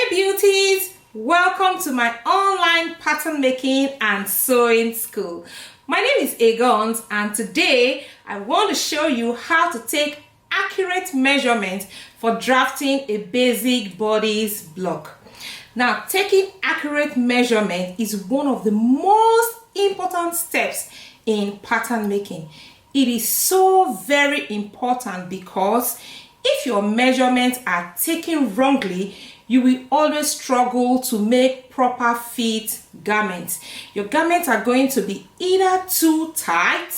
Hey beauties, welcome to my online pattern making and sewing school. My name is Egons and today I want to show you how to take accurate measurements for drafting a basic bodice block. Now, taking accurate measurement is one of the most important steps in pattern making. It is so very important because if your measurements are taken wrongly, you will always struggle to make proper fit garments. Your garments are going to be either too tight,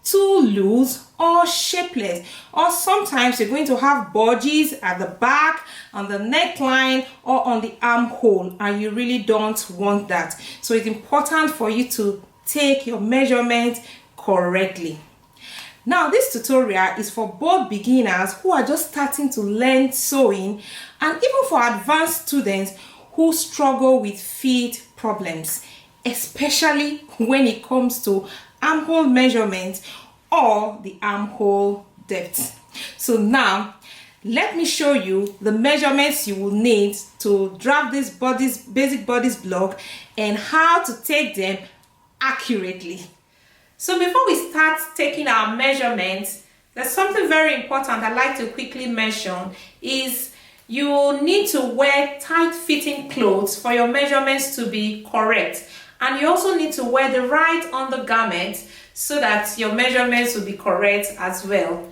too loose, or shapeless. Or sometimes you're going to have bulges at the back, on the neckline, or on the armhole, and you really don't want that. So it's important for you to take your measurements correctly. Now, this tutorial is for both beginners who are just starting to learn sewing and even for advanced students who struggle with fit problems, especially when it comes to armhole measurement or the armhole depth. So now, let me show you the measurements you will need to draft this basic bodice block and how to take them accurately. So before we start taking our measurements, there's something very important I'd like to quickly mention is you need to wear tight fitting clothes for your measurements to be correct. And you also need to wear the right undergarment so that your measurements will be correct as well.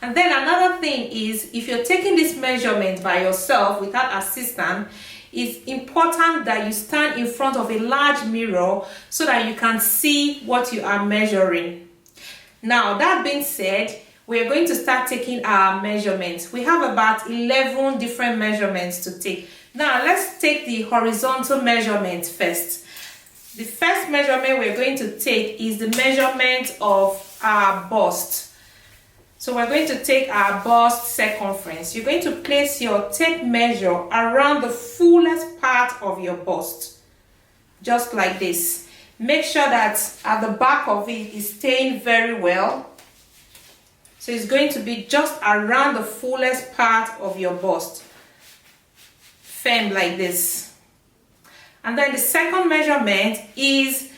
And then another thing is if you're taking this measurement by yourself without assistance, it's important that you stand in front of a large mirror so that you can see what you are measuring. Now, that being said, we are going to start taking our measurements. We have about 11 different measurements to take. Now, let's take the horizontal measurement first. The first measurement we're going to take is the measurement of our bust. So we're going to take our bust circumference. You're going to place your tape measure around the fullest part of your bust, just like this. Make sure that at the back of it is staying very well. So it's going to be just around the fullest part of your bust, firm like this. And then the second measurement is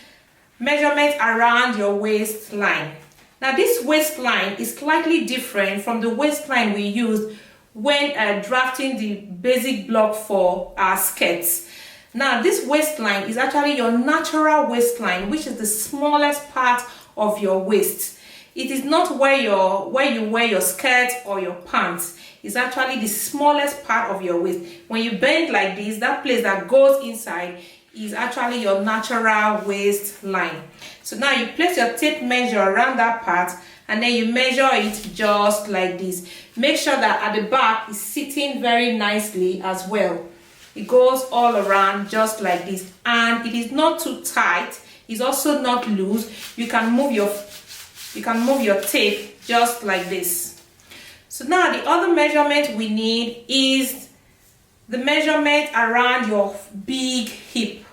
measurement around your waistline. Now, this waistline is slightly different from the waistline we used when drafting the basic block for our skirts. Now, this waistline is actually your natural waistline, which is the smallest part of your waist. It is not where you wear your skirt or your pants. It's actually the smallest part of your waist. When you bend like this, that place that goes inside is actually your natural waistline. So now you place your tape measure around that part and then you measure it just like this. Make sure that at the back is sitting very nicely as well. It goes all around just like this, and it is not too tight. It's also not loose. You can move your tape just like this. So now the other measurement we need is the measurement around your big hip.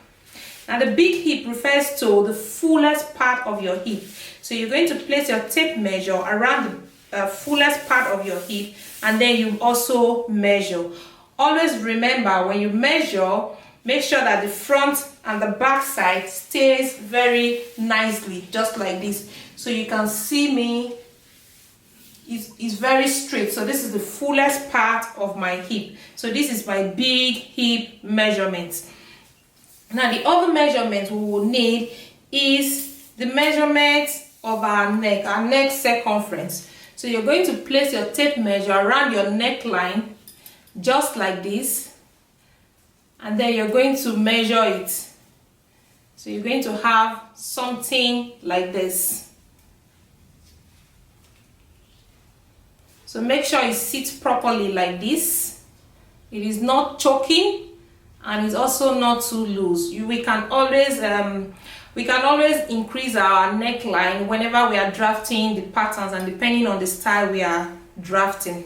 Now, the big hip refers to the fullest part of your hip. So you're going to place your tape measure around the fullest part of your hip, and then you also measure. Always remember, when you measure, make sure that the front and the back side stays very nicely, just like this. So you can see me, it's very straight. So this is the fullest part of my hip. So this is my big hip measurement. Now, the other measurement we will need is the measurement of our neck circumference. So you're going to place your tape measure around your neckline, just like this, and then you're going to measure it. So you're going to have something like this. So make sure it sits properly like this. It is not choking, and it's also not too loose. We can always increase our neckline whenever we are drafting the patterns and depending on the style we are drafting.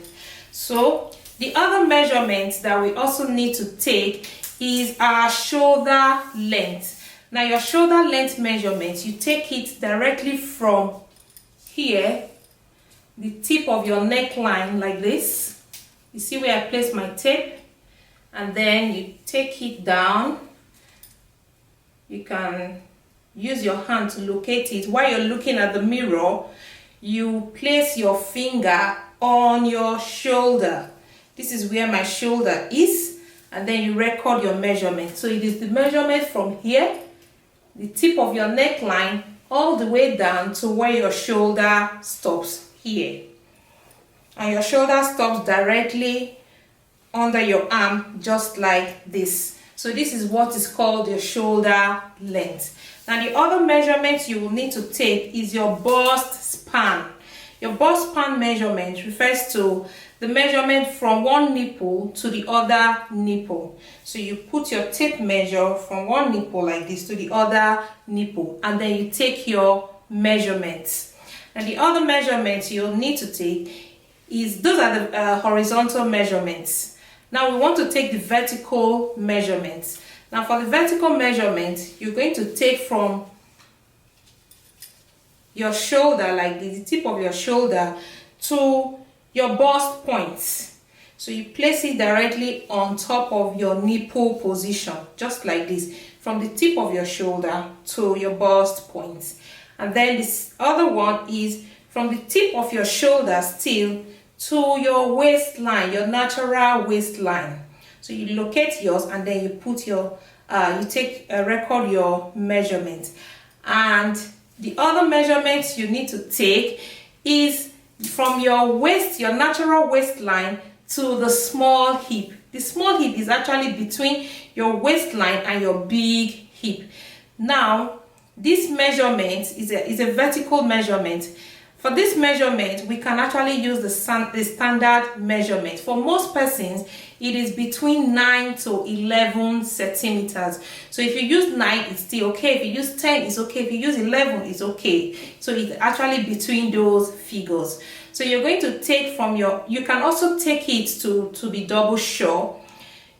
So the other measurements that we also need to take is our shoulder length. Now, your shoulder length measurement, you take it directly from here, the tip of your neckline like this. You see where I place my tape? and then you take it down. You can use your hand to locate it. While you're looking at the mirror, you place your finger on your shoulder. This is where my shoulder is, and then you record your measurement. So it is the measurement from here, the tip of your neckline, all the way down to where your shoulder stops here. And your shoulder stops directly under your arm, just like this. So this is what is called your shoulder length. Now the other measurement you will need to take is your bust span. Your bust span measurement refers to the measurement from one nipple to the other nipple. So you put your tape measure from one nipple like this to the other nipple, and then you take your measurements. And the other measurements you'll need to take is, those are the horizontal measurements. Now we want to take the vertical measurements. Now for the vertical measurement, you're going to take from your shoulder, like the tip of your shoulder, to your bust points. So you place it directly on top of your nipple position, just like this, from the tip of your shoulder to your bust points. And then this other one is from the tip of your shoulder still to your waistline, your natural waistline. So you locate yours, and then you put your record your measurement. And the other measurements you need to take is from your waist, your natural waistline, to the small hip. The small hip is actually between your waistline and your big hip. Now this measurement is a vertical measurement. For this measurement, we can actually use the standard measurement. For most persons, it is between 9 to 11 centimeters. So if you use 9, it's still okay. If you use 10, it's okay. If you use 11, it's okay. So it's actually between those figures. So you're going to take from your, you can also take it to be double sure.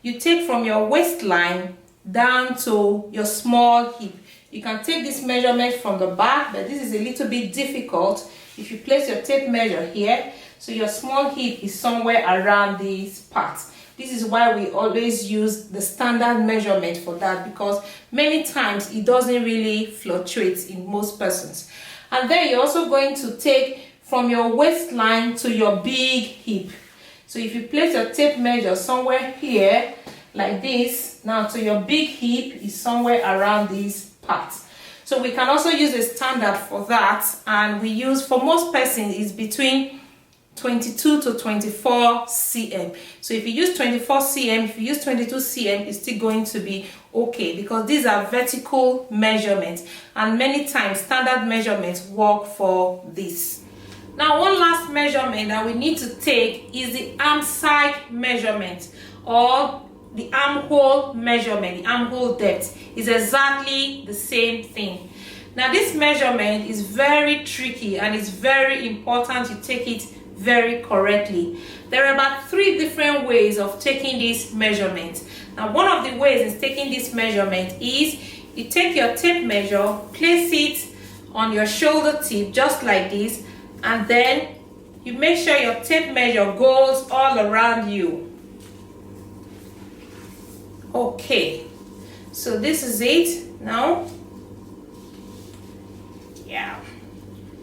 You take from your waistline down to your small hip. You can take this measurement from the back, but this is a little bit difficult. If you place your tape measure here, so your small hip is somewhere around this part. This is why we always use the standard measurement for that, because many times it doesn't really fluctuate in most persons. And then you're also going to take from your waistline to your big hip. So if you place your tape measure somewhere here, like this, now to your big hip is somewhere around this part. So we can also use a standard for that, and we use, for most persons, is between 22 to 24 cm. So if you use 24 cm, if you use 22 cm, it's still going to be okay, because these are vertical measurements, and many times standard measurements work for this. Now one last measurement that we need to take is the arm side measurement, or the armhole measurement. The armhole depth is exactly the same thing. Now this measurement is very tricky, and it's very important you take it very correctly. There are about 3 different ways of taking this measurement. Now one of the ways in taking this measurement is you take your tape measure, place it on your shoulder tip just like this, and then you make sure your tape measure goes all around you. Okay, so this is it now. Yeah.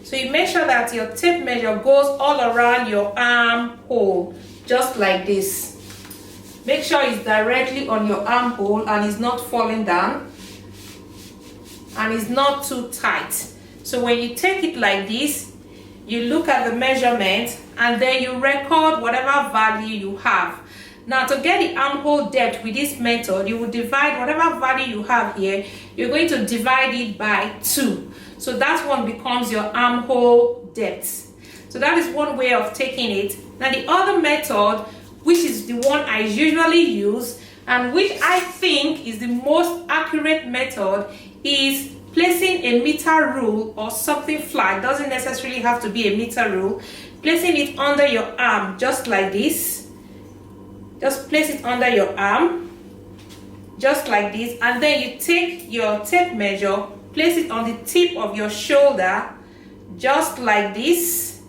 So you make sure that your tape measure goes all around your armhole, just like this. Make sure it's directly on your armhole and it's not falling down, and it's not too tight. So when you take it like this, you look at the measurement, and then you record whatever value you have. Now to get the armhole depth with this method, you will divide whatever value you have here, you're going to divide it by 2. So that one becomes your armhole depth. So that is one way of taking it. Now the other method, which is the one I usually use, and which I think is the most accurate method, is placing a meter rule or something flat. It doesn't necessarily have to be a meter rule. Placing it under your arm, just like this. Just place it under your arm, just like this, and then you take your tape measure, place it on the tip of your shoulder, just like this.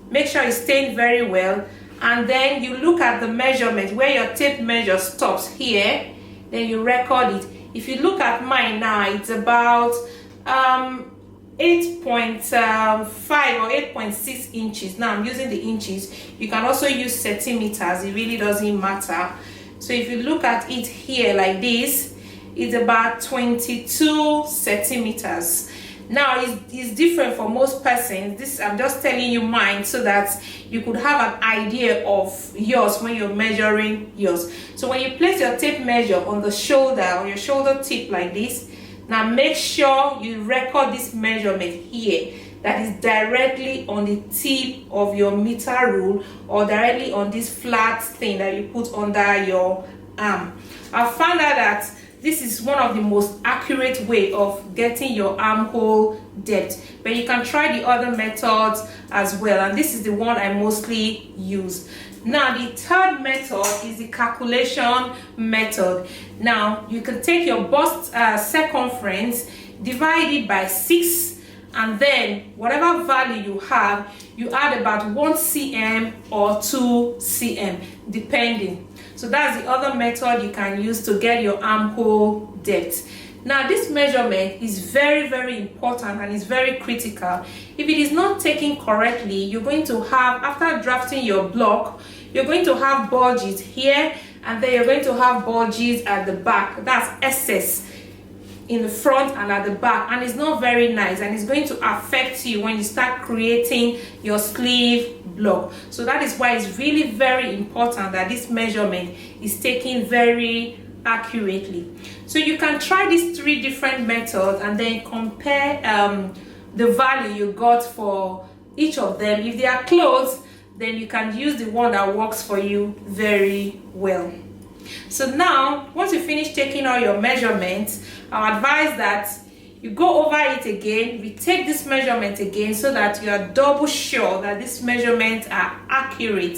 Make sure it's staying very well, and then you look at the measurement where your tape measure stops here, then you record it. If you look at mine now, it's about 8.5 or 8.6 inches. Now I'm using the inches. You can also use centimeters, it really doesn't matter. So if you look at it here like this, it's about 22 centimeters. Now it's different for most persons. This, I'm just telling you mine so that you could have an idea of yours when you're measuring yours. So when you place your tape measure on the shoulder, on your shoulder tip like this, now make sure you record this measurement here that is directly on the tip of your meter rule, or directly on this flat thing that you put under your arm. I found out that this is one of the most accurate way of getting your armhole depth, but you can try the other methods as well, and this is the one I mostly use. Now the third method is the calculation method. Now you can take your bust circumference, divide it by 6, and then whatever value you have, you add about 1 cm or 2 cm depending. So that's the other method you can use to get your armhole depth. Now this measurement is very, very important and is very critical. If it is not taken correctly, you're going to have, after drafting your block, you're going to have bulges here, and then you're going to have bulges at the back. That's excess in the front and at the back, and it's not very nice, and it's going to affect you when you start creating your sleeve block. So that is why it's really very important that this measurement is taken very accurately. So you can try these 3 different methods and then compare the value you got for each of them. If they are close, then you can use the one that works for you very well. So now, once you finish taking all your measurements, I advise that you go over it again, retake this measurement again, so that you are double sure that these measurements are accurate,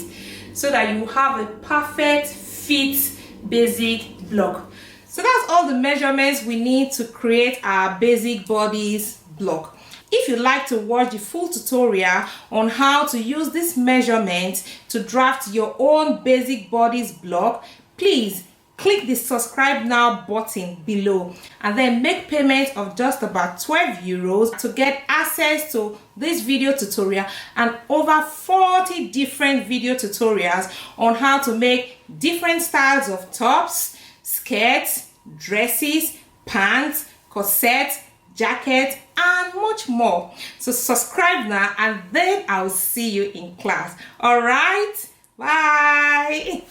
so that you have a perfect fit basic block. So that's all the measurements we need to create our basic bodice block. If you'd like to watch the full tutorial on how to use this measurement to draft your own basic bodice block, please click the subscribe now button below, and then make payment of just about 12 euros to get access to this video tutorial and over 40 different video tutorials on how to make different styles of tops, skirts, dresses, pants, corsets, jackets, and much more. So subscribe now, and then I'll see you in class. All right, bye.